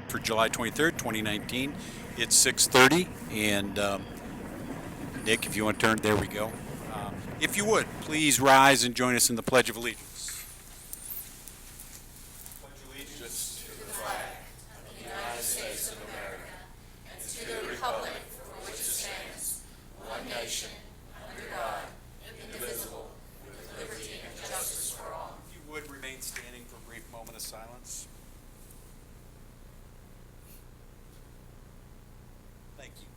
for July 23rd, 2019. It's 6:30, and Nick, if you want to turn, there we go. If you would, please rise and join us in the Pledge of Allegiance. Pledge allegiance to the flag of the United States of America and to the republic for which it stands, one nation, under God, indivisible, with liberty and justice for all. If you would remain standing for a brief moment of silence. Thank you.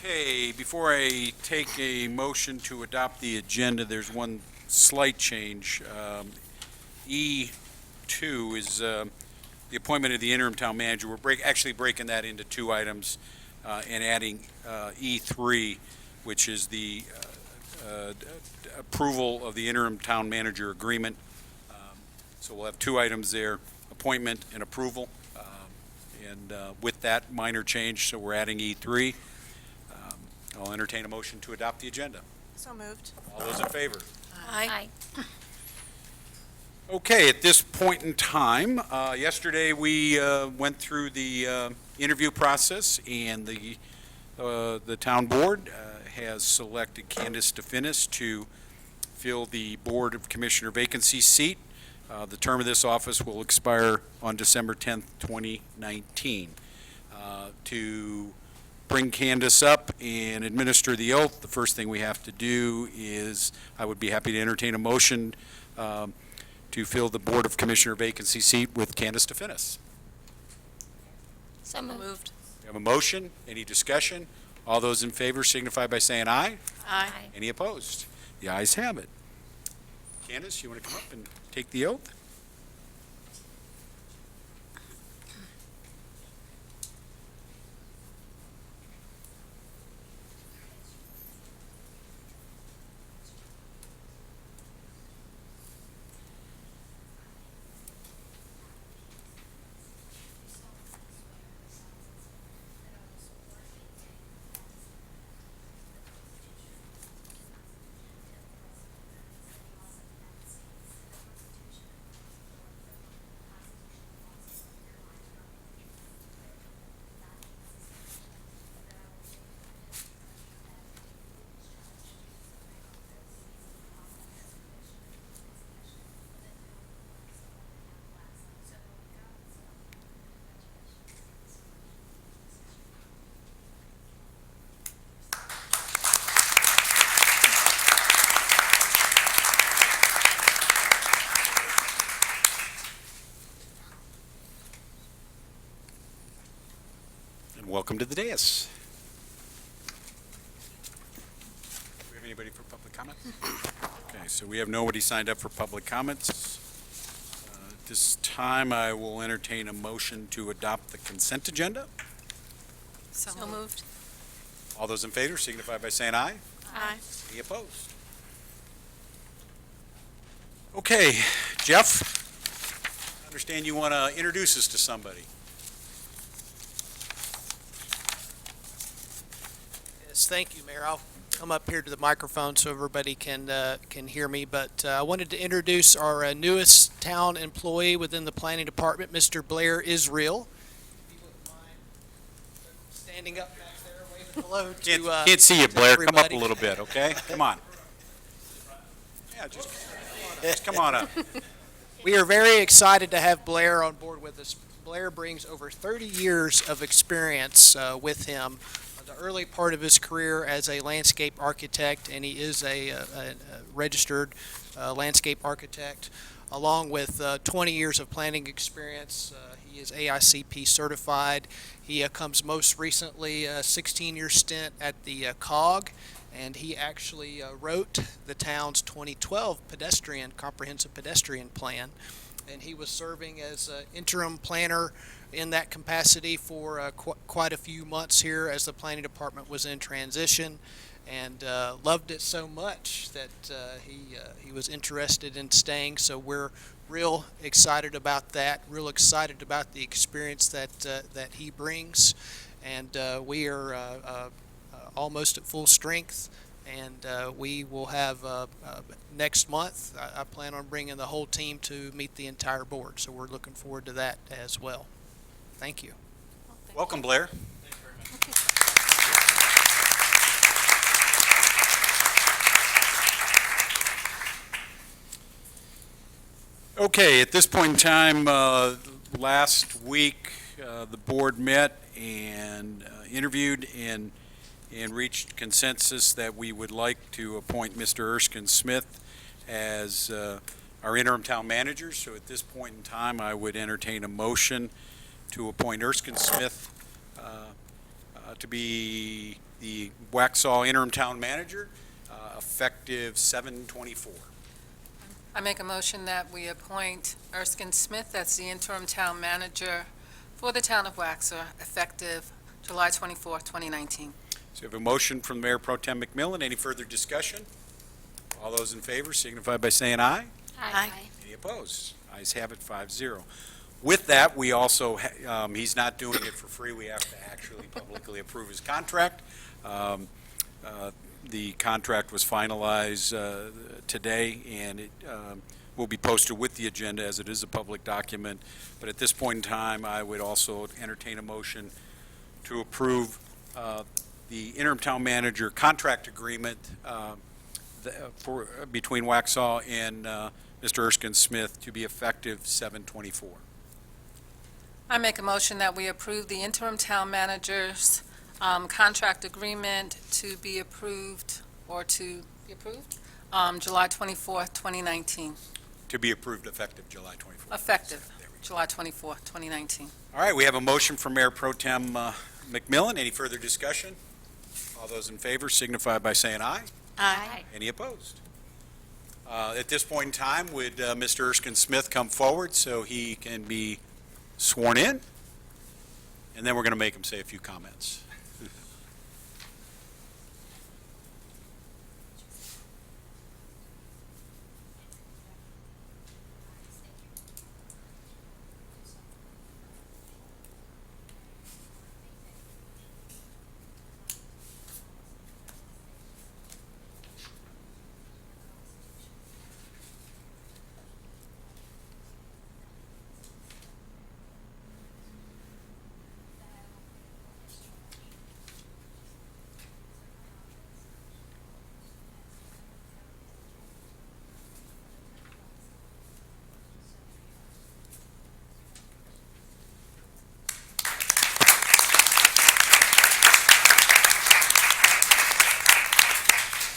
Okay, before I take a motion to adopt the agenda, there's one slight change. E2 is the appointment of the interim town manager. We're actually breaking that into two items and adding E3, which is the approval of the interim town manager agreement. So we'll have two items there, appointment and approval. And with that minor change, so we're adding E3. I'll entertain a motion to adopt the agenda. So moved. All those in favor? Aye. Okay, at this point in time, yesterday we went through the interview process, and the town board has selected Candace DeFinis to fill the Board of Commissioner vacancy seat. The term of this office will expire on December 10th, 2019. To bring Candace up and administer the oath, the first thing we have to do is, I would be happy to entertain a motion to fill the Board of Commissioner vacancy seat with Candace DeFinis. So moved. We have a motion. Any discussion? All those in favor signify by saying aye. Aye. Any opposed? The ayes have it. Candace, you want to come up and take the oath? Welcome to the dais. Do we have anybody for public comment? Okay, so we have nobody signed up for public comments. At this time, I will entertain a motion to adopt the consent agenda. So moved. All those in favor signify by saying aye. Aye. Any opposed? Okay, Jeff, I understand you want to introduce us to somebody. Yes, thank you, Mayor. I'll come up here to the microphone so everybody can hear me. But I wanted to introduce our newest town employee within the planning department, Mr. Blair Israel. If you wouldn't mind standing up back there, waving hello to Can't see you, Blair. Come up everybody. a little bit, okay? Come on. Yeah, just come on up. We are very excited to have Blair on board with us. Blair brings over 30 years of experience with him. The early part of his career as a landscape architect, and he is a registered landscape architect, along with 20 years of planning experience. He is AICP certified. He comes most recently a 16-year stint at the COG, and he actually wrote the town's 2012 comprehensive pedestrian plan, and he was serving as interim planner in that capacity for quite a few months here as the planning department was in transition, and loved it so much that he was interested in staying. So we're real excited about that, real excited about the experience that he brings, and we are almost at full strength and we will have next month. I plan on bringing the whole team to meet the entire board, so we're looking forward to that as well. Thank you. Welcome, Blair. Okay, at this point in time, last week, the board met and interviewed and reached consensus that we would like to appoint Mr. Erskine Smith as our interim town manager. So at this point in time, I would entertain a motion to appoint Erskine Smith to be the Waxhaw interim town manager, effective 7/24. I make a motion that we appoint Erskine Smith as the interim town manager for the town of Waxhaw, effective July 24, 2019. So we have a motion from Mayor Pro Tem McMillan. Any further discussion? All those in favor signify by saying aye. Aye. Any opposed? Ayes have it, 5-0. With that, we also, he's not doing it for free. We have to actually publicly approve his contract. The contract was finalized today, and it will be posted with the agenda as it is a public document. But at this point in time, I would also entertain a motion to approve the interim town manager contract agreement between Waxhaw and Mr. Erskine Smith to be effective 7/24. I make a motion that we approve the interim town manager's contract agreement to be approved, July 24th, 2019. To be approved effective July 24th. Effective There we go. July 24th, 2019. All right, we have a motion from Mayor Pro Tem McMillan. Any further discussion? All those in favor signify by saying aye. Aye. Any opposed? At this point in time, would Mr. Erskine Smith come forward so he can be sworn in? And then we're going to make him say a few comments.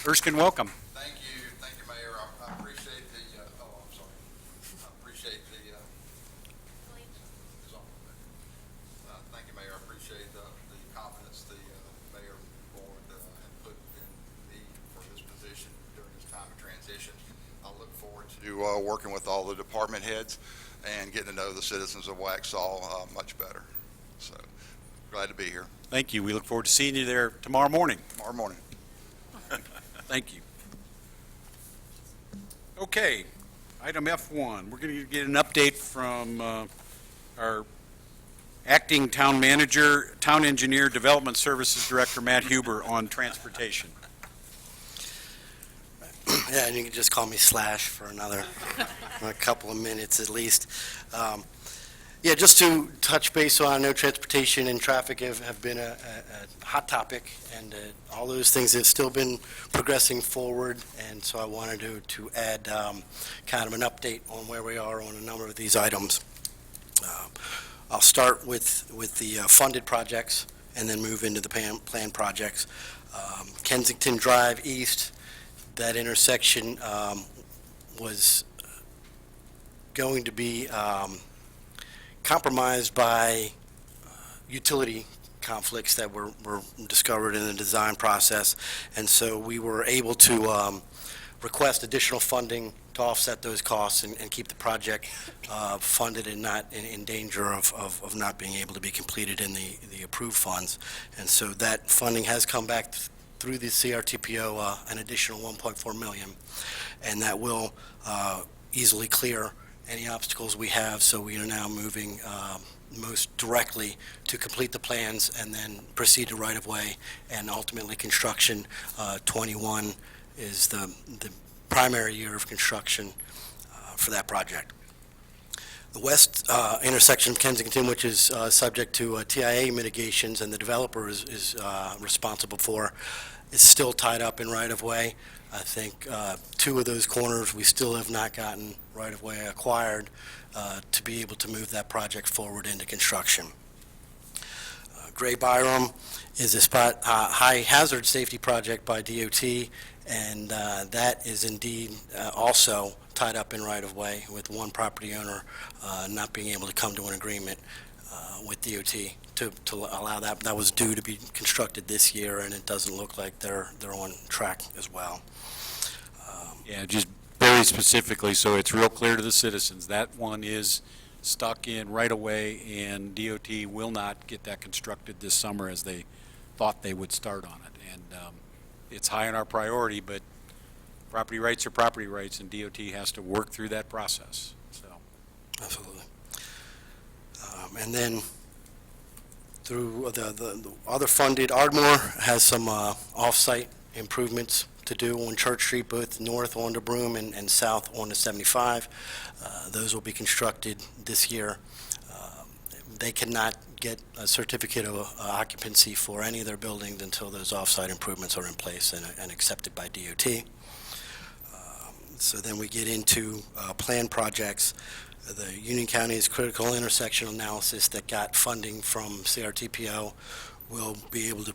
Erskine, welcome. Thank you, Mayor. I appreciate the, I'm sorry. I appreciate the, thank you, Mayor. I appreciate the confidence the mayor and board have put in me for this position during this time of transition. I look forward to working with all the department heads and getting to know the citizens of Waxhaw much better. So, glad to be here Thank you. We look forward to seeing you there tomorrow morning. tomorrow morning. Thank you. Okay, item F1. We're going to get an update from our acting town manager, town engineer, development services director, Matt Huber, on transportation. Yeah, and you can just call me Slash for another a couple of minutes at least. Yeah, just to touch base on, I know transportation and traffic have been a hot topic, and all those things have still been progressing forward, and so I wanted to add kind of an update on where we are on a number of these items. I'll start with the funded projects and then move into the planned projects. Kensington Drive East, that intersection was going to be compromised by utility conflicts that were discovered in the design process, and so we were able to request additional funding to offset those costs and keep the project funded and not in danger of not being able to be completed in the approved funds. And so that funding has come back through the CRTPO, an additional $1.4 million, and that will easily clear any obstacles we have, so we are now moving most directly to complete the plans and then proceed to right-of-way and ultimately construction. 21 is the primary year of construction for that project. The west intersection of Kensington, which is subject to TIA mitigations and the developer is responsible for, is still tied up in right-of-way. I think 2 of those corners we still have not gotten right-of-way acquired to be able to move that project forward into construction. Gray Byram is a high hazard safety project by DOT, and that is indeed also tied up in right-of-way with one property owner not being able to come to an agreement with DOT to allow that. That was due to be constructed this year, and it doesn't look like they're on track as well. Yeah, just very specifically, so it's real clear to the citizens, that one is stuck in right away, and DOT will not get that constructed this summer as they thought they would start on it. And it's high on our priority, but property rights are property rights, and DOT has to work through that process, so. Absolutely. And then through the other funded, Ardmore has some off-site improvements to do on Church Street, both north onto Broome and south onto 75. Those will be constructed this year. They cannot get a certificate of occupancy for any of their buildings until those off-site improvements are in place and accepted by DOT. So then we get into planned projects. The Union County's critical intersection analysis that got funding from CRTPO will be able to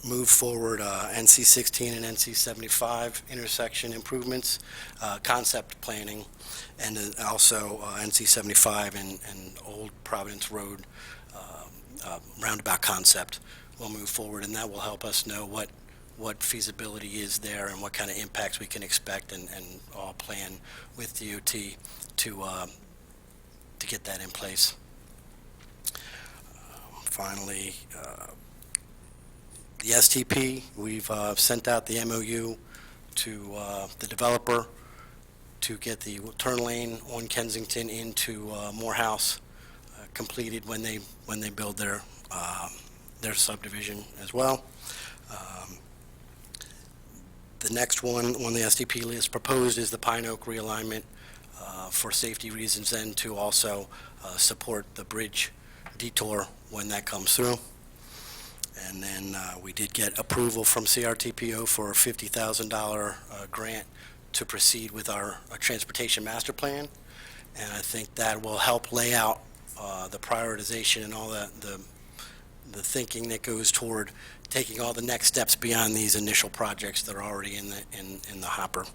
move forward NC 16 and NC 75 intersection improvements, concept planning, and then also NC 75 and Old Providence Road roundabout concept will move forward, and that will help us know what feasibility is there and what kind of impacts we can expect, and all plan with DOT to get that in place. Finally, the STP, we've sent out the MOU to the developer to get the turn lane on Kensington into Morehouse completed when they build their subdivision as well. The next one on the STP list proposed is the Pine Oak realignment for safety reasons, and to also support the bridge detour when that comes through. And then we did get approval from CRTPO for a $50,000 grant to proceed with our transportation master plan. And I think that will help lay out the prioritization and all the thinking that goes toward taking all the next steps beyond these initial projects that are already in the hopper.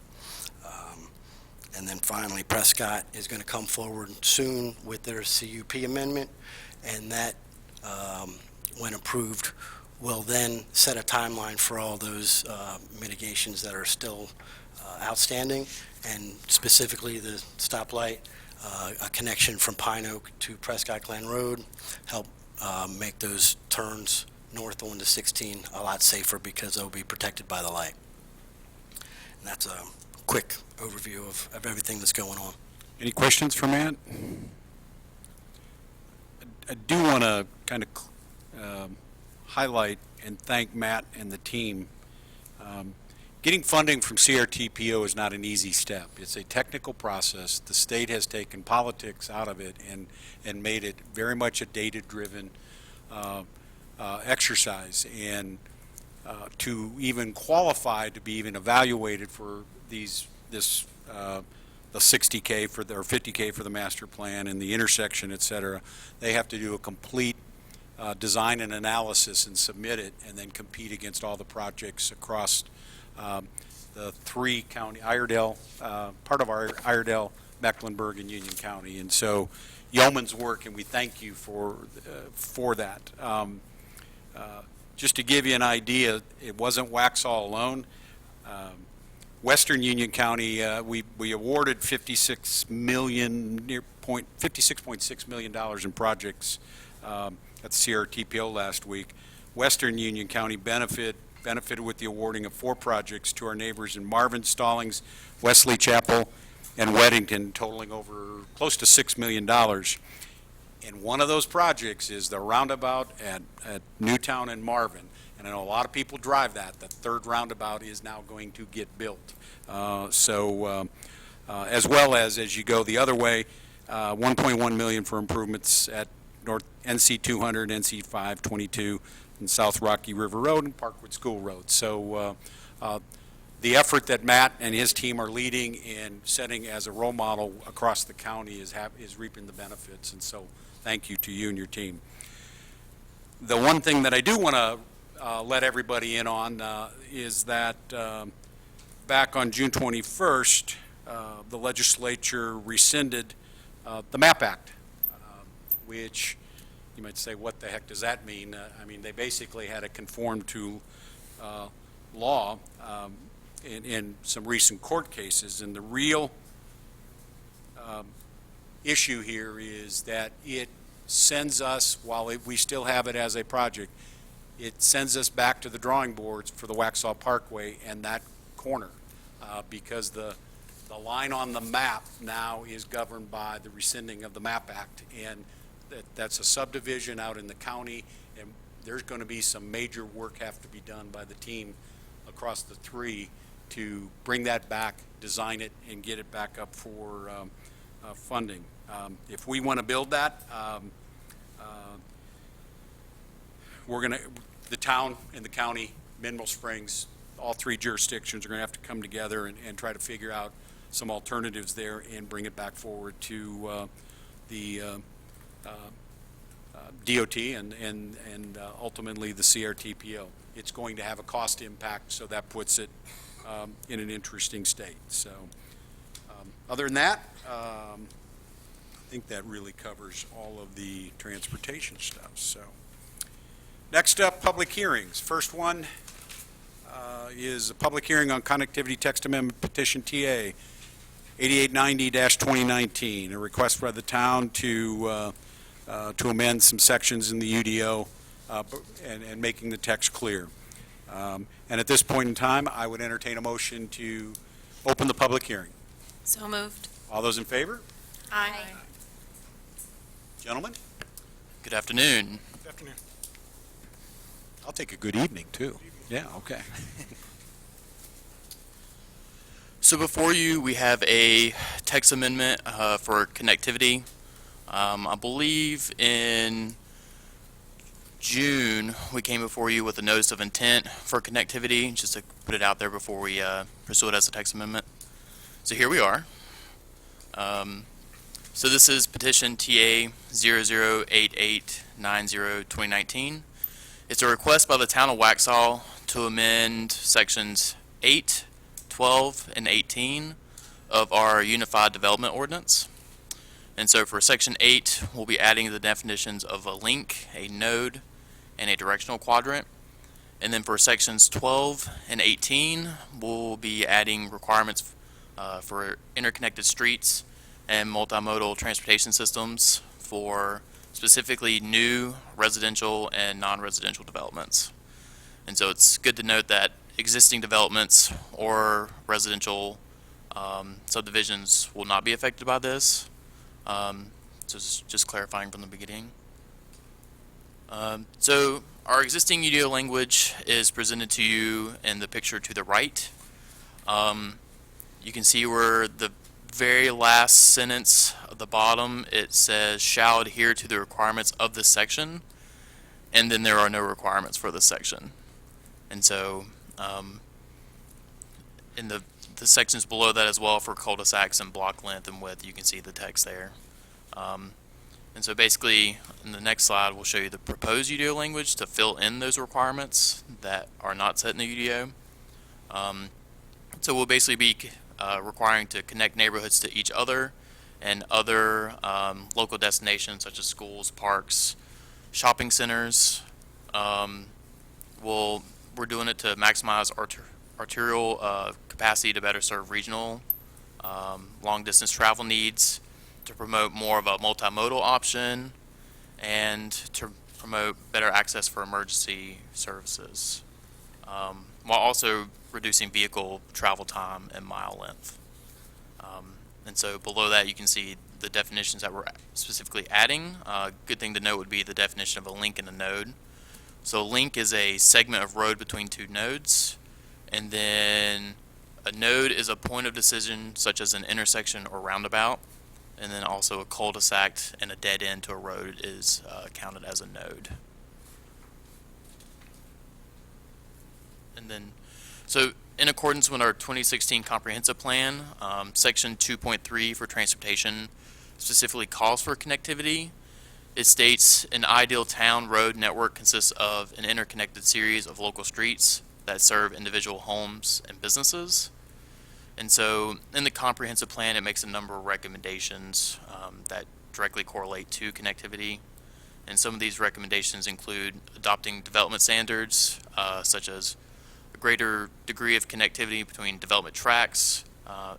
And then finally, Prescott is going to come forward soon with their CUP amendment, and that, when approved, will then set a timeline for all those mitigations that are still outstanding, and specifically the stoplight, a connection from Pine Oak to Prescott Glen Road, help make those turns north onto 16 a lot safer because they'll be protected by the light. And that's a quick overview of everything that's going on. Any questions for Matt? I do want to kind of highlight and thank Matt and the team. Getting funding from CRTPO is not an easy step. It's a technical process. The state has taken politics out of it and made it very much a data-driven exercise. And to even qualify to be even evaluated for the 60K for or 50K for the master plan and the intersection, et cetera, they have to do a complete design and analysis and submit it, and then compete against all the projects across the 3 county, Iredell, part of our Iredell, Mecklenburg, and Union County. And so yeoman's work, and we thank you for that. Just to give you an idea, it wasn't Waxhaw alone. Western Union County, we awarded $56.6 million in projects at the CRTPO last week. Western Union County benefited with the awarding of 4 projects to our neighbors in Marvin, Stallings, Wesley Chapel, and Weddington totaling over close to $6 million. And one of those projects is the roundabout at Newtown and Marvin. And I know a lot of people drive that. The third roundabout is now going to get built. As well as you go the other way, 1.1 million for improvements at North NC 200, NC 522, and South Rocky River Road and Parkwood School Road. So the effort that Matt and his team are leading and setting as a role model across the county is reaping the benefits. And so thank you to you and your team. The one thing that I do want to let everybody in on is that back on June 21st, the legislature rescinded the MAP Act, which you might say, what the heck does that mean? I mean, they basically had to conform to law in some recent court cases, and the real issue here is that it sends us, while we still have it as a project, it sends us back to the drawing boards for the Waxhaw Parkway and that corner, because the line on the map now is governed by the rescinding of the MAP Act, and that's a subdivision out in the county, and there's going to be some major work have to be done by the team across the three to bring that back, design it, and get it back up for funding. If we want to build that, the town and the county, Mineral Springs, all three jurisdictions are going to have to come together and try to figure out some alternatives there and bring it back forward to the DOT and ultimately the CRTPO. It's going to have a cost impact, so that puts it in an interesting state. So other than that, I think that really covers all of the transportation stuff. So next up, public hearings. First one is a public hearing on connectivity text amendment petition TA 8890-2019, a request by the town to amend some sections in the UDO and making the text clear. And at this point in time, I would entertain a motion to open the public hearing. So moved. All those in favor? Aye. Gentlemen? Good afternoon. Good afternoon. I'll take a good evening, too. Yeah, okay. So before you, we have a text amendment for connectivity. I believe in June, we came before you with a notice of intent for connectivity, just to put it out there before we pursue it as a text amendment. So here we are. So this is petition TA 008890-2019. It's a request by the town of Waxhaw to amend sections 8, 12, and 18 of our Unified Development Ordinance. And so for section 8, we'll be adding the definitions of a link, a node, and a directional quadrant. And then for sections 12 and 18, we'll be adding requirements for interconnected streets and multimodal transportation systems for specifically new residential and non-residential developments. And so it's good to note that existing developments or residential subdivisions will not be affected by this. So just clarifying from the beginning. So our existing UDO language is presented to you in the picture to the right. You can see where the very last sentence at the bottom, it says shall adhere to the requirements of this section, and then there are no requirements for this section. And so in the sections below that as well for cul-de-sacs and block length and width, you can see the text there. And so basically, in the next slide, we'll show you the proposed UDO language to fill in those requirements that are not set in the UDO. So we'll basically be requiring to connect neighborhoods to each other and other local destinations such as schools, parks, shopping centers. We're doing it to maximize arterial capacity to better serve regional long-distance travel needs, to promote more of a multimodal option, and to promote better access for emergency services, while also reducing vehicle travel time and mile length. And so below that, you can see the definitions that we're specifically adding. Good thing to note would be the definition of a link and a node. So a link is a segment of road between two nodes, and then a node is a point of decision such as an intersection or roundabout, and then also a cul-de-sac and a dead end to a road is counted as a node. And then, so in accordance with our 2016 comprehensive plan, section 2.3 for transportation specifically calls for connectivity. It states an ideal town road network consists of an interconnected series of local streets that serve individual homes and businesses. And so in the comprehensive plan, it makes a number of recommendations that directly correlate to connectivity. And some of these recommendations include adopting development standards, such as a greater degree of connectivity between development tracks,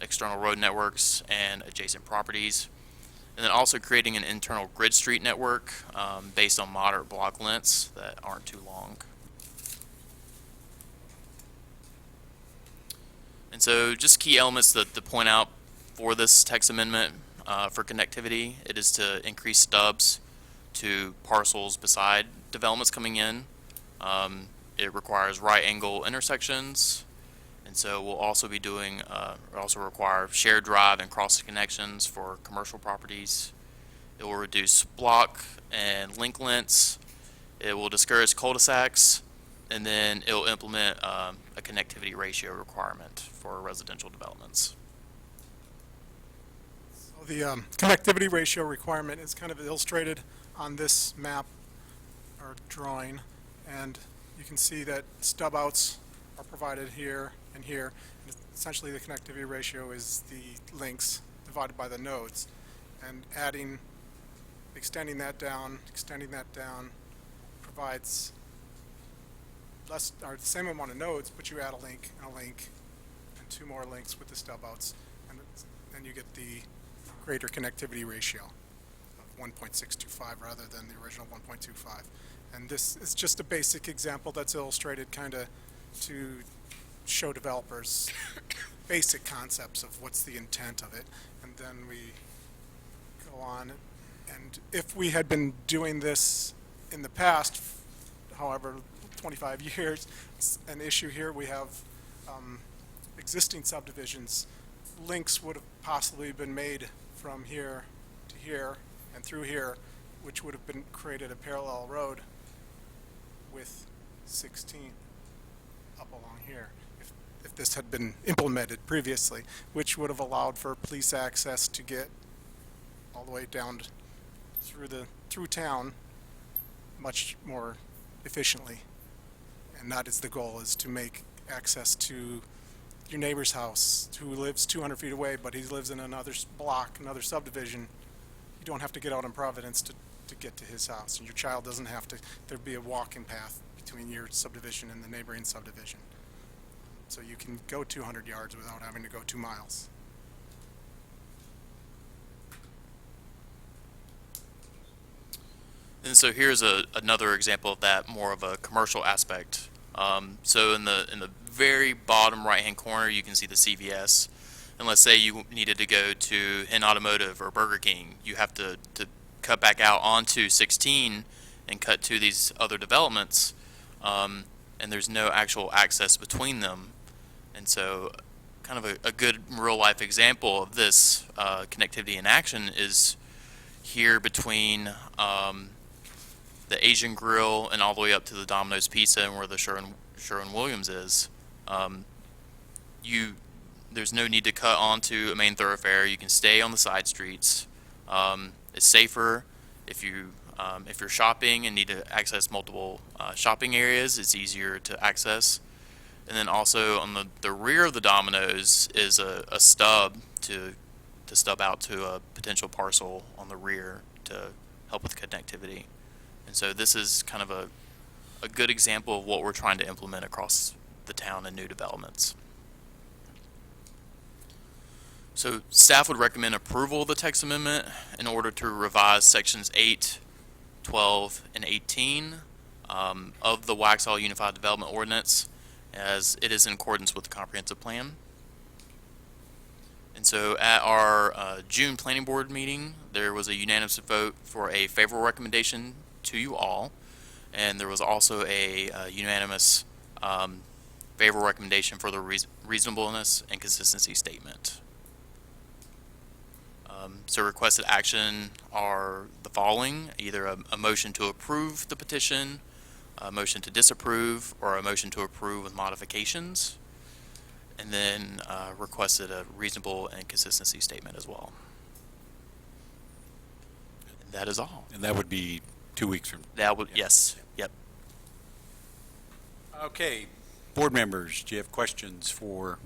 external road networks, and adjacent properties. And then also creating an internal grid street network based on moderate block lengths that aren't too long. And so just key elements to point out for this text amendment for connectivity, it is to increase stubs to parcels beside developments coming in. It requires right angle intersections. And so we'll also be doing, also require shared drive and cross connections for commercial properties. It will reduce block and link lengths. It will discourage cul-de-sacs, and then it will implement a connectivity ratio requirement for residential developments. So the connectivity ratio requirement is kind of illustrated on this map or drawing, and you can see that stub outs are provided here and here. And essentially the connectivity ratio is the links divided by the nodes, and extending that down provides less or the same amount of nodes, but you add a link and two more links with the stub outs, and then you get the greater connectivity ratio of 1.625 rather than the original 1.25. And this is just a basic example that's illustrated kind of to show developers basic concepts of what's the intent of it. And then we go on, and if we had been doing this in the past, however, 25 years, it's an issue here. We have existing subdivisions. Links would have possibly been made from here to here and through here, which would have been created a parallel road with 16 up along here if this had been implemented previously, which would have allowed for police access to get all the way down through town much more efficiently. And that is the goal, is to make access to your neighbor's house who lives 200 feet away, but he lives in another block, another subdivision. You don't have to get out in Providence to get to his house, and your child doesn't have to. There'd be a walking path between your subdivision and the neighboring subdivision. So you can go 200 yards without having to go 2 miles. And so here's another example of that, more of a commercial aspect. So in the very bottom right-hand corner, you can see the CVS. And let's say you needed to go to an automotive or Burger King, you have to cut back out onto 16 and cut to these other developments, and there's no actual access between them. And so kind of a good real-life example of this connectivity in action is here between the Asian Grill and all the way up to the Domino's Pizza and where the Sherwin-Williams is. There's no need to cut onto a main thoroughfare. You can stay on the side streets. It's safer if you're shopping and need to access multiple shopping areas. It's easier to access. And then also on the rear of the Domino's is a stub to stub out to a potential parcel on the rear to help with connectivity. And so this is kind of a good example of what we're trying to implement across the town and new developments. So staff would recommend approval of the text amendment in order to revise sections 8, 12, and 18 of the Waxhaw Unified Development Ordinance, as it is in accordance with the comprehensive plan. And so at our June Planning Board meeting, there was a unanimous vote for a favorable recommendation to you all. And there was also a unanimous favorable recommendation for the reasonableness and consistency statement. So requested action are the following: either a motion to approve the petition, a motion to disapprove, or a motion to approve with modifications. And then requested a reasonable and consistency statement as well. And that is all. And that would be 2 weeks from. That would, Yeah. yes, yep. Okay, board members, do you have questions for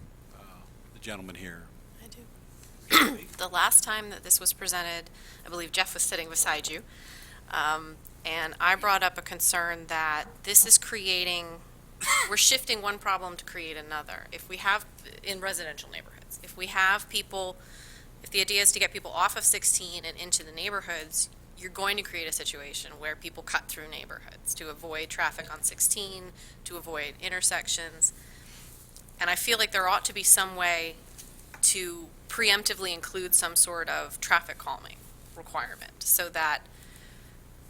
the gentleman here? I do. The last time that this was presented, I believe Jeff was sitting beside you, and I brought up a concern that this is we're shifting one problem to create another. If we have, in residential neighborhoods, if the idea is to get people off of 16 and into the neighborhoods, you're going to create a situation where people cut through neighborhoods to avoid traffic on 16, to avoid intersections. And I feel like there ought to be some way to preemptively include some sort of traffic calming requirement so that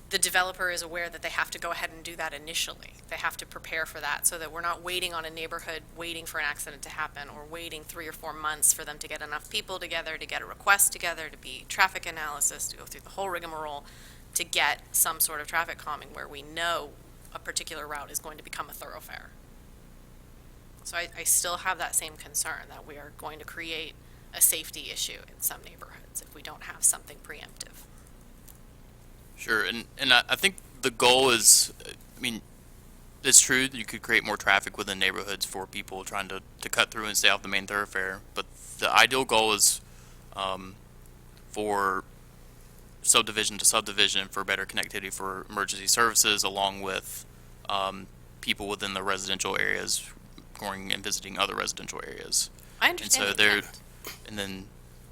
the developer is aware that they have to go ahead and do that initially. They have to prepare for that so that we're not waiting on a neighborhood, waiting for an accident to happen, or waiting 3 or 4 months for them to get enough people together, to get a request together, to be traffic analysis, to go through the whole rigmarole to get some sort of traffic calming where we know a particular route is going to become a thoroughfare. So I still have that same concern that we are going to create a safety issue in some neighborhoods if we don't have something preemptive. Sure, and I think the goal is, I mean, it's true that you could create more traffic within neighborhoods for people trying to cut through and stay off the main thoroughfare, but the ideal goal is for subdivision to subdivision for better connectivity for emergency services, along with people within the residential areas going and visiting other residential areas. I And understand so the there, intent. and then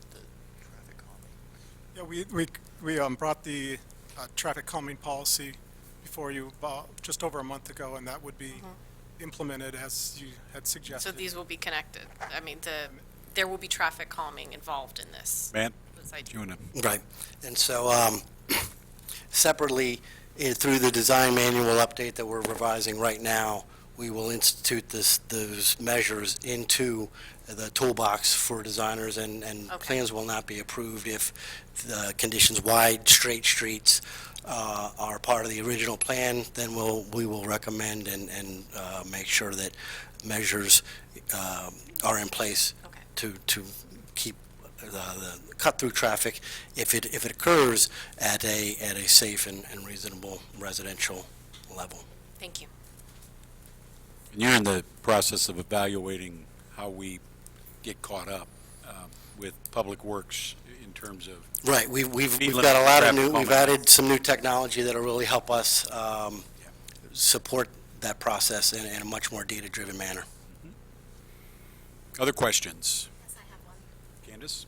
the traffic calming. Yeah, we brought the traffic calming policy before you just over a month ago, and that would be implemented as you had So suggested. these will be connected. I mean, there will be traffic calming involved in this. Matt, besides- do you want to? Right. And so separately, through the design manual update that we're revising right now, we will institute those measures into the toolbox for designers, and Okay. plans will not be approved if the conditions wide, straight streets are part of the original plan. Then we will recommend and make sure that measures are in place Okay. to keep the cut-through traffic, if it occurs, at a safe and reasonable residential level. Thank you. And you're in the process of evaluating how we get caught up with Public Works in terms of. Right, we've Speed got a lot of limit, new, we've traffic added some new technology that'll really help us support that process in a much more data-driven manner. Other questions? Yes, I have one. Candace?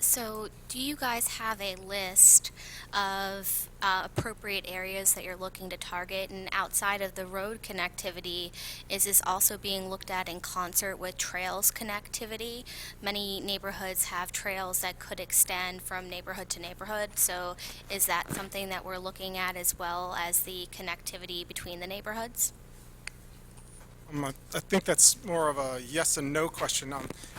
So do you guys have a list of appropriate areas that you're looking to target? And outside of the road connectivity, is this also being looked at in concert with trails connectivity? Many neighborhoods have trails that could extend from neighborhood to neighborhood. So is that something that we're looking at as well as the connectivity between the neighborhoods? I think that's more of a yes and no question.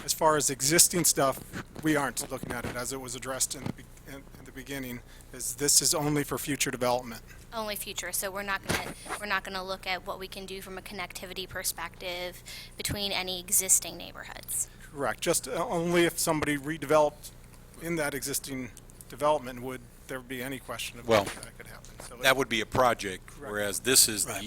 As far as existing stuff, we aren't looking at it as it was addressed in the beginning. This is only for future development. Only future, so we're not gonna look at what we can do from a connectivity perspective between any existing neighborhoods. Correct. Just only if somebody redeveloped in that existing development would there be any question of Well, that could happen. So That would be a project, Correct. whereas this is Right.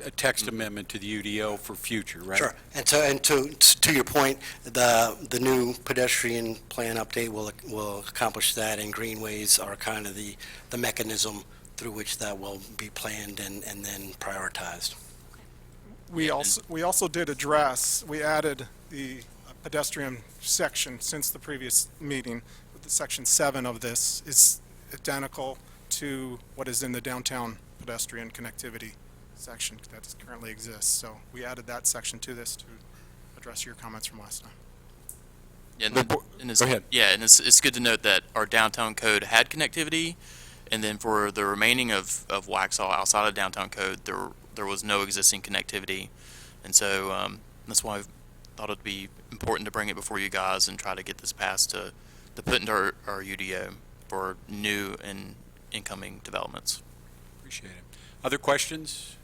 a text amendment to the UDO for future, right? Sure, and to your point, the new pedestrian plan update will accomplish that, and greenways are kind of the mechanism through which that will be planned and then prioritized. we also did address, we added the pedestrian section since the previous meeting. The section 7 of this is identical to what is in the downtown pedestrian connectivity section that currently exists. So we added that section to this to address your comments from last time. And, The then, bo- and it's, Go ahead. Yeah, and it's good to note that our downtown code had connectivity, and then for the remaining of Waxhaw outside of downtown code, there was no existing connectivity, and so that's why I thought it'd be important to bring it before you guys and try to get this passed to put into our UDO for new and incoming developments. Appreciate it. Other questions?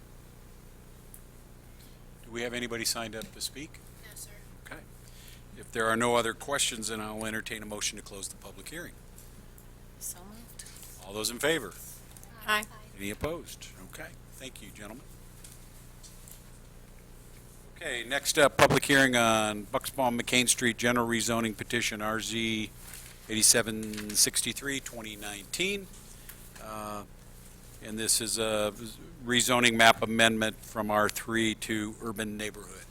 Do we have anybody signed up to speak? No, sir. Okay. If there are no other questions, then I'll entertain a motion to close the public hearing. So moved. All those in favor? Aye. Any opposed? Okay. Thank you, gentlemen. Okay, next up, public hearing on Bucksbaum McCain Street General Rezoning Petition RZ 8763, 2019. And this is a rezoning map amendment from R3 to urban neighborhood.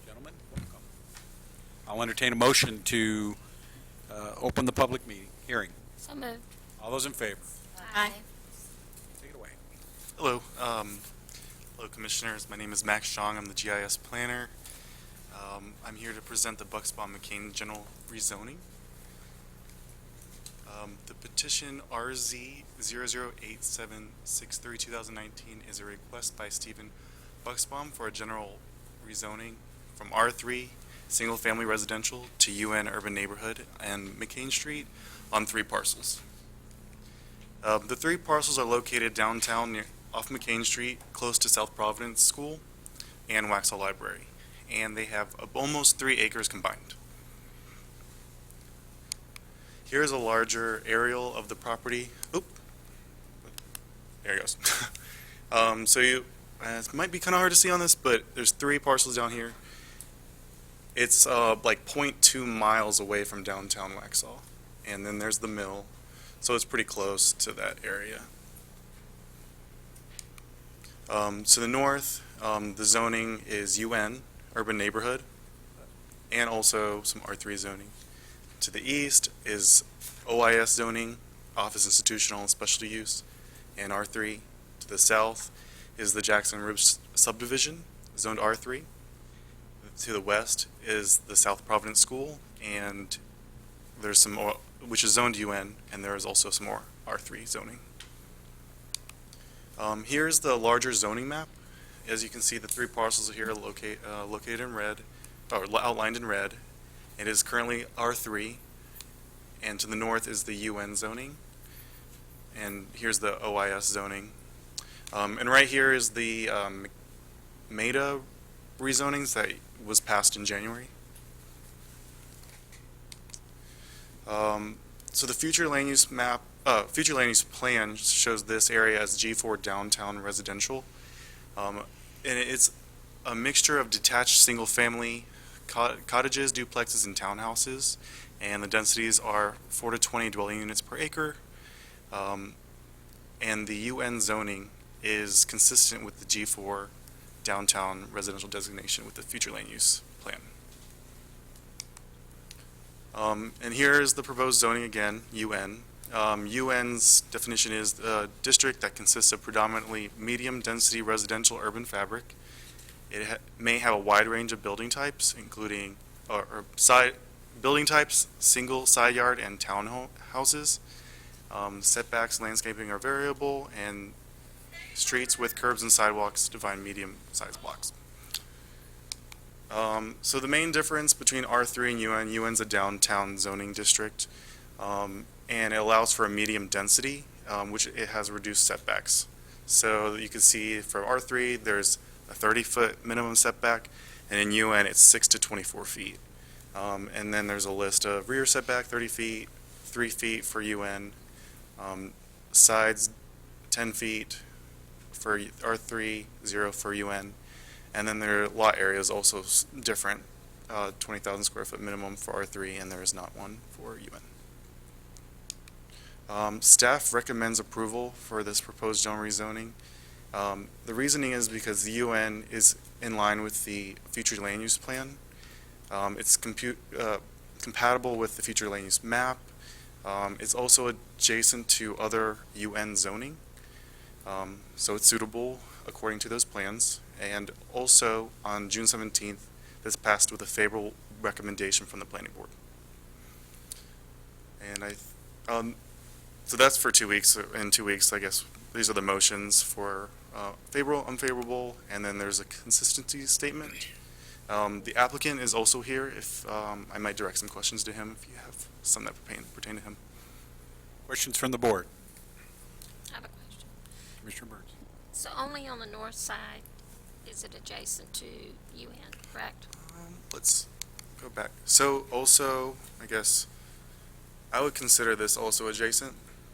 Gentlemen, welcome. I'll entertain a motion to open the public meeting, hearing. So moved. All those in favor? Aye. Take it away. Hello, hello Commissioners. My name is Max Strong. I'm the GIS planner. I'm here to present the Bucksbaum McCain General Rezoning. The petition RZ 008763 2019 is a request by Stephen Bucksbaum for a general rezoning from R3 single family residential to UN urban neighborhood and McCain Street on 3 parcels. The 3 parcels are located downtown off McCain Street, close to South Providence School and Waxhaw Library, and they have almost 3 acres combined. Here's a larger aerial of the property. Oop, there it goes. So it might be kind of hard to see on this, but there's 3 parcels down here. It's like 0.2 miles away from downtown Waxhaw, and then there's the mill. So it's pretty close to that area. To the north, the zoning is UN, urban neighborhood, and also some R3 zoning. To the east is OIS zoning, office institutional and specialty use, and R3. To the south is the Jackson Ridge subdivision, zoned R3. To the west is the South Providence School, and there's some more, which is zoned UN, and there is also some more R3 zoning. Here's the larger zoning map. As you can see, the 3 parcels are here located in red, or outlined in red. It is currently R3, and to the north is the UN zoning, and here's the OIS zoning. And right here is the MEDA rezonings that was passed in January. So the future land use map, future land use plan shows this area as G4 downtown residential, and it's a mixture of detached single-family cottages, duplexes, and townhouses, and the densities are 4 to 20 dwelling units per acre. And the UN zoning is consistent with the G4 downtown residential designation with the future land use plan. And here is the proposed zoning again, UN. UN's definition is a district that consists of predominantly medium-density residential urban fabric. It may have a wide range of building types, including building types, single side yard, and townhouses. Setbacks, landscaping are variable, and streets with curbs and sidewalks define medium-sized blocks. So the main difference between R3 and UN, UN's a downtown zoning district, and it allows for a medium density, which it has reduced setbacks. So you can see for R3, there's a 30-foot minimum setback, and in UN, it's 6 to 24 feet. And then there's a list of rear setback, 30 feet, 3 feet for UN, sides, 10 feet for R3, 0 for UN. And then their lot area is also different, 20,000 square foot minimum for R3, and there is not one for UN. Staff recommends approval for this proposed general rezoning. The reasoning is because the UN is in line with the future land use plan. It's compatible with the future land use map. It's also adjacent to other UN zoning, so it's suitable according to those plans. And also, on June 17th, this passed with a favorable recommendation from the Planning Board. And so that's for 2 weeks. In 2 weeks, I guess, these are the motions for favorable, unfavorable, and then there's a consistency statement. The applicant is also here. If I might direct some questions to him if you have some that pertain to him. Questions from the board? I have a question. Commissioner Burns. So only on the north side is it adjacent to UN, correct? Let's go back. So also, I guess, I would consider this also adjacent.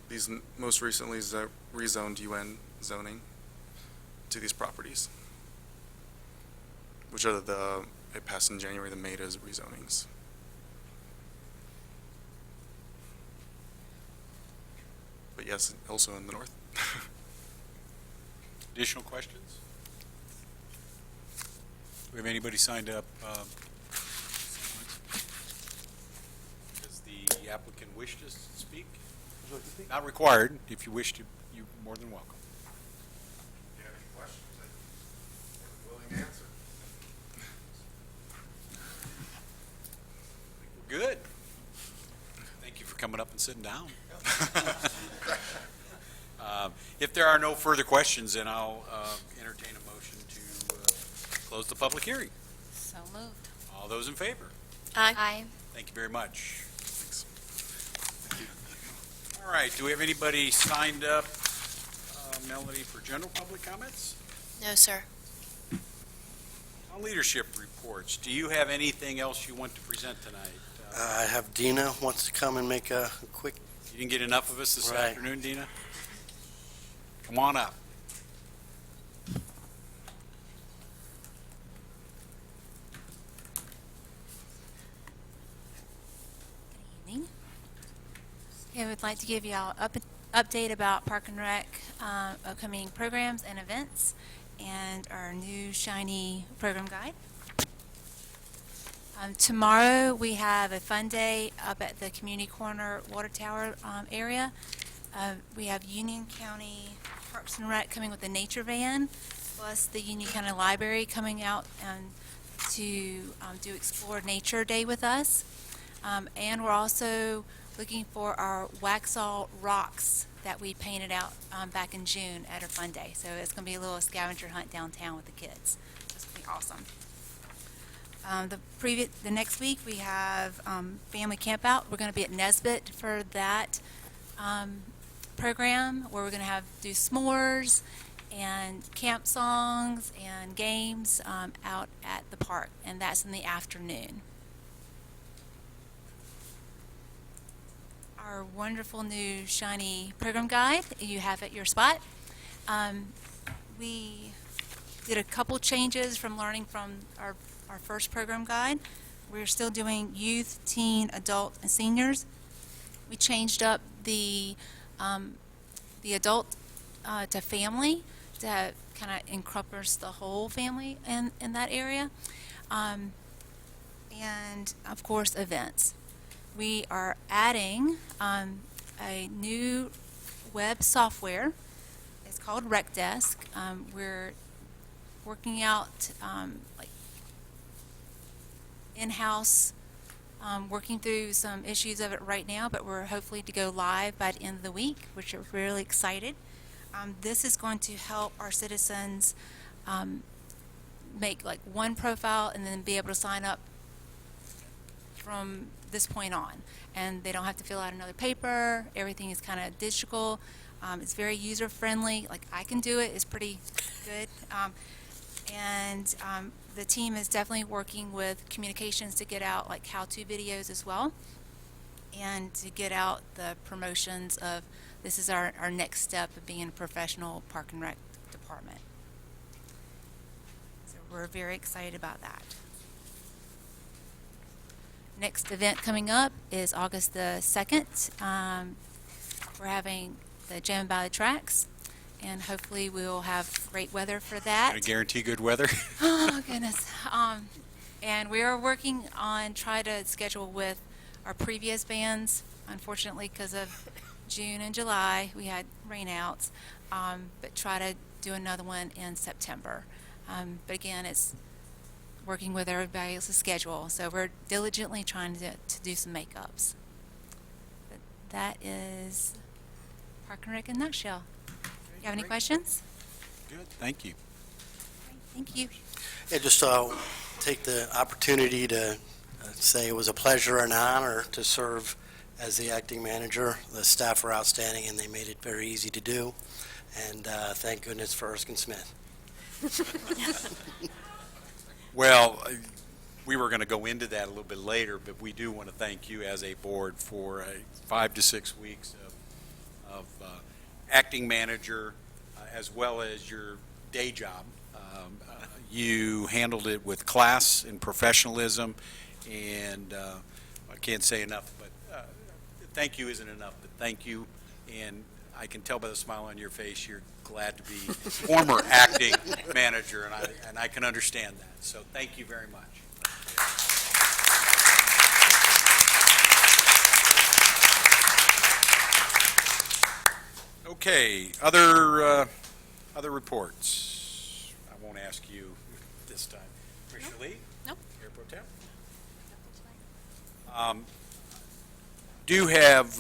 These most recently rezoned UN zoning to these properties, which are it passed in January, the MEDA's rezonings. But yes, also in the north. Additional questions? Do we have anybody signed up? Does the applicant wish to speak? Not required. If you wish to, you're more than welcome. If you have any questions, I'm willing to answer. We're good. Thank you for coming up and sitting down. If there are no further questions, then I'll entertain a motion to close the public hearing. So moved. All those in favor? Aye. Thank you very much. Thanks. All right, do we have anybody signed up, Melody, for general public comments? No, sir. On leadership reports, do you have anything else you want to present tonight? I have Dina wants to come and make a quick. You didn't get enough of us this Right. afternoon, Dina? Come on up. Evening. Okay, I would like to give y'all update about Park and Rec upcoming programs and events and our new shiny program guide. Tomorrow we have a fun day up at the Community Corner Water Tower area. We have Union County Parks and Rec coming with the nature van, plus the Union County Library coming out to do Explore Nature Day with us. And we're also looking for our Waxhaw rocks that we painted out back in June at our fun day. So it's going to be a little scavenger hunt downtown with the kids. It's going to be awesome. The next week we have family camp out. We're going to be at Nesbitt for that program, where we're going to do s'mores and camp songs and games out at the park, and that's in the afternoon. Our wonderful new shiny program guide you have at your spot. We did a couple changes from learning from our first program guide. We're still doing youth, teen, adult, and seniors. We changed up the adult to family to kind of encompass the whole family in that area. And of course, events. We are adding a new web software. It's called RecDesk. We're working out like in-house, working through some issues of it right now, but we're hopefully to go live by the end of the week, which we're really excited. This is going to help our citizens make like one profile and then be able to sign up from this point on, and they don't have to fill out another paper. Everything is kind of digital. It's very user friendly. Like, I can do it. It's pretty good. And the team is definitely working with communications to get out like how-to videos as well, and to get out the promotions of this is our next step of being a professional Park and Rec department. So we're very excited about that. Next event coming up is August the 2nd. We're having the Gem by the Tracks, and hopefully we'll have great weather for that. I guarantee good weather. Oh, goodness. And we are working on trying to schedule with our previous bands. Unfortunately, because of June and July, we had rainouts, but try to do another one in September. But again, it's working with everybody else's schedule, so we're diligently trying to do some makeups. But that is Park and Rec in a nutshell. You have any questions? Good, thank you. Thank you. Yeah, just take the opportunity to say it was a pleasure and honor to serve as the acting manager. The staff were outstanding, and they made it very easy to do. And thank goodness for Erskine Smith. Well, we were going to go into that a little bit later, but we do want to thank you as a board for 5 to 6 weeks of acting manager, as well as your day job. You handled it with class and professionalism, and I can't say enough, but thank you isn't enough, but thank you. And I can tell by the smile on your face you're glad to be former acting manager, and I can understand that. So thank you very much. Okay, other reports. I won't ask you this time. Commissioner Lee? Nope. Mayor Pro Tem? Do have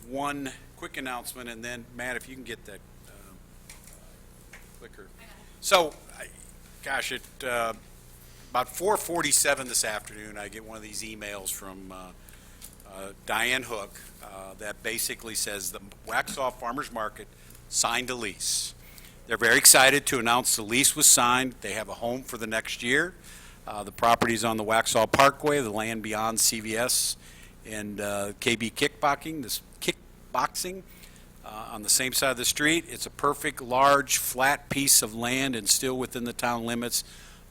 one quick announcement, and then, Matt, if you can get that clicker. So, gosh, at about 4:47 this afternoon, I get one of these emails from Diane Hook that basically says the Waxhaw Farmers Market signed a lease. They're very excited to announce the lease was signed. They have a home for the next year. The property's on the Waxhaw Parkway, the land beyond CVS and KB Kickboxing on the same side of the street. It's a perfect, large, flat piece of land and still within the town limits,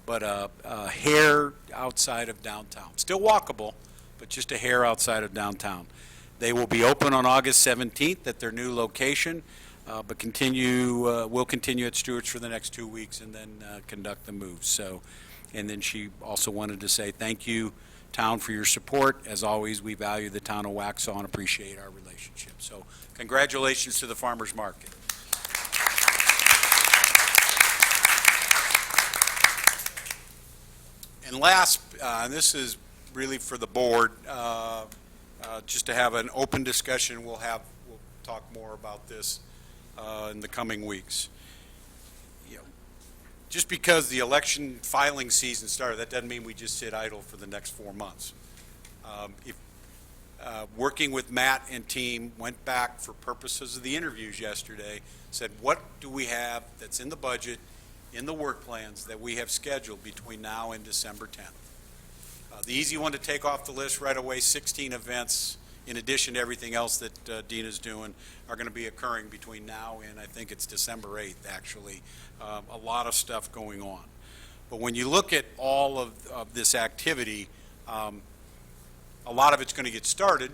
but a hair outside of downtown. Still walkable, but just a hair outside of downtown. They will be open on August 17th at their new location, but will continue at Stewart's for the next 2 weeks and then conduct the move. So, and then she also wanted to say thank you, town, for your support. As always, we value the town of Waxhaw and appreciate our relationship. So congratulations to the farmers market. And last, and this is really for the board, just to have an open discussion. We'll talk more about this in the coming weeks. You know, just because the election filing season started, that doesn't mean we just sit idle for the next 4 months. Working with Matt and team, went back for purposes of the interviews yesterday, said what do we have that's in the budget, in the work plans that we have scheduled between now and December 10th. The easy one to take off the list right away, 16 events, in addition to everything else that Dina's doing, are going to be occurring between now and I think it's December 8th, actually. A lot of stuff going on. But when you look at all of this activity, a lot of it's going to get started.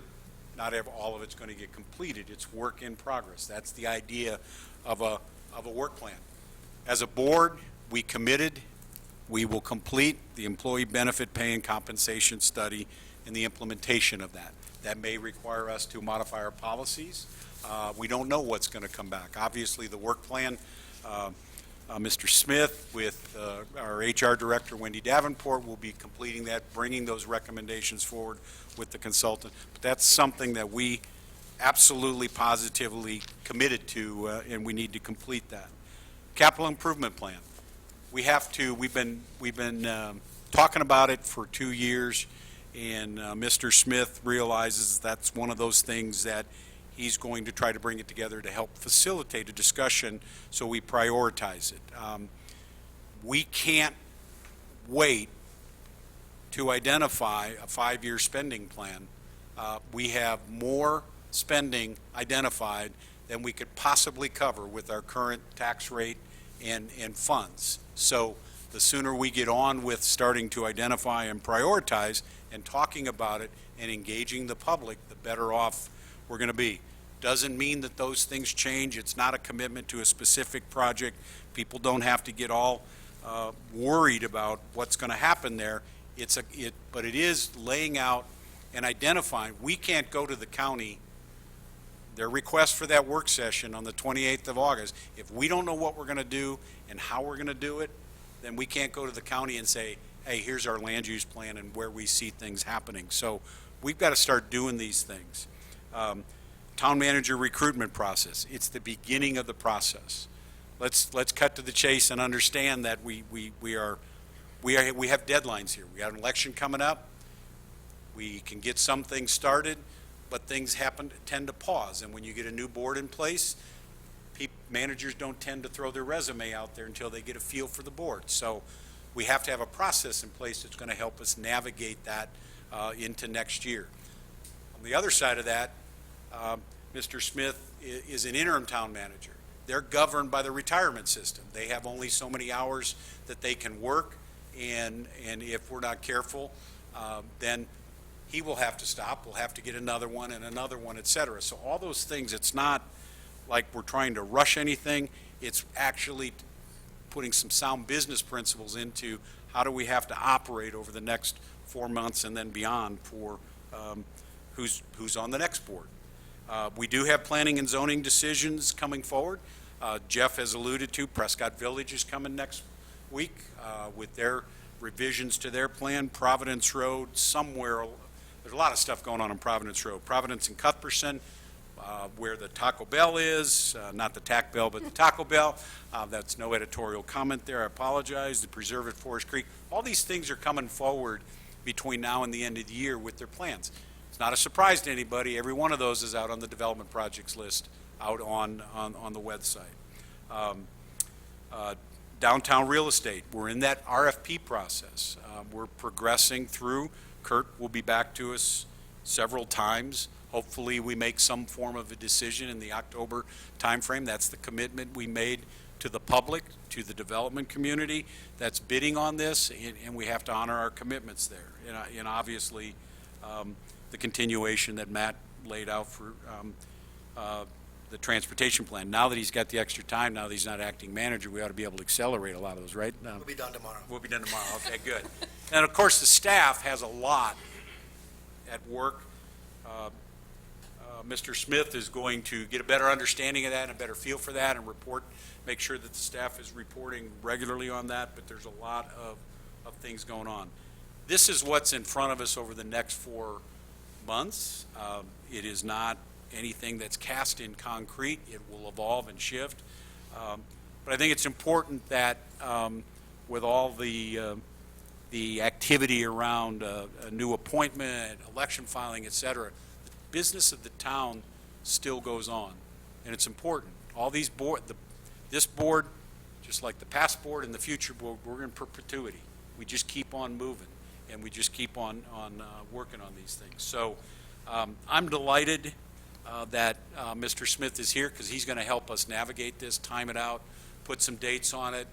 Not all of it's going to get completed. It's work in progress. That's the idea of a work plan. As a board, we committed. We will complete the employee benefit pay and compensation study and the implementation of that. That may require us to modify our policies. We don't know what's going to come back. Obviously, the work plan, Mr. Smith with our HR director, Wendy Davenport, will be completing that, bringing those recommendations forward with the consultant. But that's something that we absolutely positively committed to, and we need to complete that. Capital improvement plan. We've been talking about it for 2 years, and Mr. Smith realizes that's one of those things that he's going to try to bring it together to help facilitate a discussion so we prioritize it. We can't wait to identify a 5-year spending plan. We have more spending identified than we could possibly cover with our current tax rate and funds. So the sooner we get on with starting to identify and prioritize and talking about it and engaging the public, the better off we're going to be. Doesn't mean that those things change. It's not a commitment to a specific project. People don't have to get all worried about what's going to happen there. But it is laying out and identifying. We can't go to the county, their request for that work session on the 28th of August. If we don't know what we're going to do and how we're going to do it, then we can't go to the county and say, hey, here's our land use plan and where we see things happening. So we've got to start doing these things. Town manager recruitment process. It's the beginning of the process. Let's cut to the chase and understand that we have deadlines here. We got an election coming up. We can get some things started, but things tend to pause. And when you get a new board in place, managers don't tend to throw their resume out there until they get a feel for the board. So we have to have a process in place that's going to help us navigate that into next year. On the other side of that, Mr. Smith is an interim town manager. They're governed by the retirement system. They have only so many hours that they can work, and if we're not careful, then he will have to stop. We'll have to get another one and another one, et cetera. So all those things, it's not like we're trying to rush anything. It's actually putting some sound business principles into how do we have to operate over the next 4 months and then beyond for who's on the next board. We do have planning and zoning decisions coming forward. Jeff has alluded to Prescott Village is coming next week with their revisions to their plan. Providence Road, somewhere, there's a lot of stuff going on Providence Road. Providence and Cuthbertson, where the Taco Bell is, not the Tac Bell, but the Taco Bell. That's no editorial comment there, I apologize. The Preserve at Forest Creek. All these things are coming forward between now and the end of the year with their plans. It's not a surprise to anybody. Every one of those is out on the development projects list out on the website. Downtown real estate, we're in that RFP process. We're progressing through. Kurt will be back to us several times. Hopefully we make some form of a decision in the October timeframe. That's the commitment we made to the public, to the development community that's bidding on this, and we have to honor our commitments there. And obviously, the continuation that Matt laid out for the transportation plan. Now that he's got the extra time, now that he's not acting manager, we ought to be able to accelerate a lot of those, right? We'll be done tomorrow. We'll be done tomorrow. Okay, good. And of course, the staff has a lot at work. Mr. Smith is going to get a better understanding of that and a better feel for that and make sure that the staff is reporting regularly on that, but there's a lot of things going on. This is what's in front of us over the next 4 months. It is not anything that's cast in concrete. It will evolve and shift. But I think it's important that with all the activity around a new appointment, election filing, et cetera, the business of the town still goes on, and it's important. All these this board, just like the past board and the future board, we're in perpetuity. We just keep on moving, and we just keep on working on these things. So I'm delighted that Mr. Smith is here because he's going to help us navigate this, time it out, put some dates on it.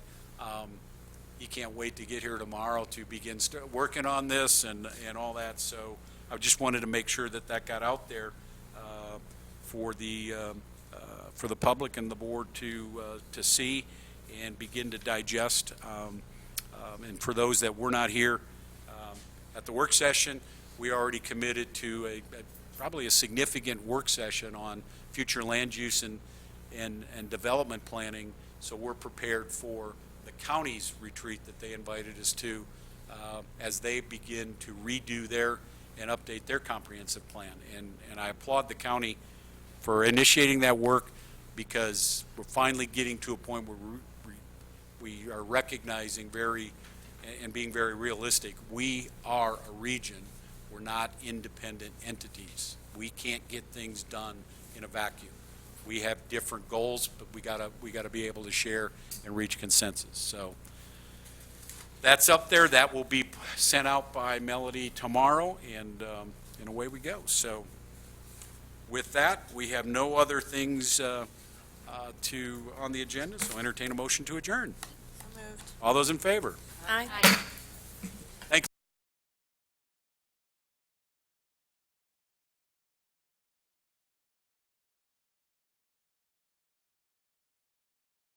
He can't wait to get here tomorrow to begin working on this and all that. So I just wanted to make sure that that got out there for the public and the board to see and begin to digest. And for those that were not here at the work session, we already committed to probably a significant work session on future land use and development planning. So we're prepared for the county's retreat that they invited us to as they begin to redo and update their comprehensive plan. And I applaud the county for initiating that work because we're finally getting to a point where we are recognizing and being very realistic. We are a region. We're not independent entities. We can't get things done in a vacuum. We have different goals, but we gotta be able to share and reach consensus. So that's up there. That will be sent out by Melody tomorrow, and away we go. So with that, we have no other things on the agenda. So entertain a motion to adjourn. So moved. All those in favor? Aye.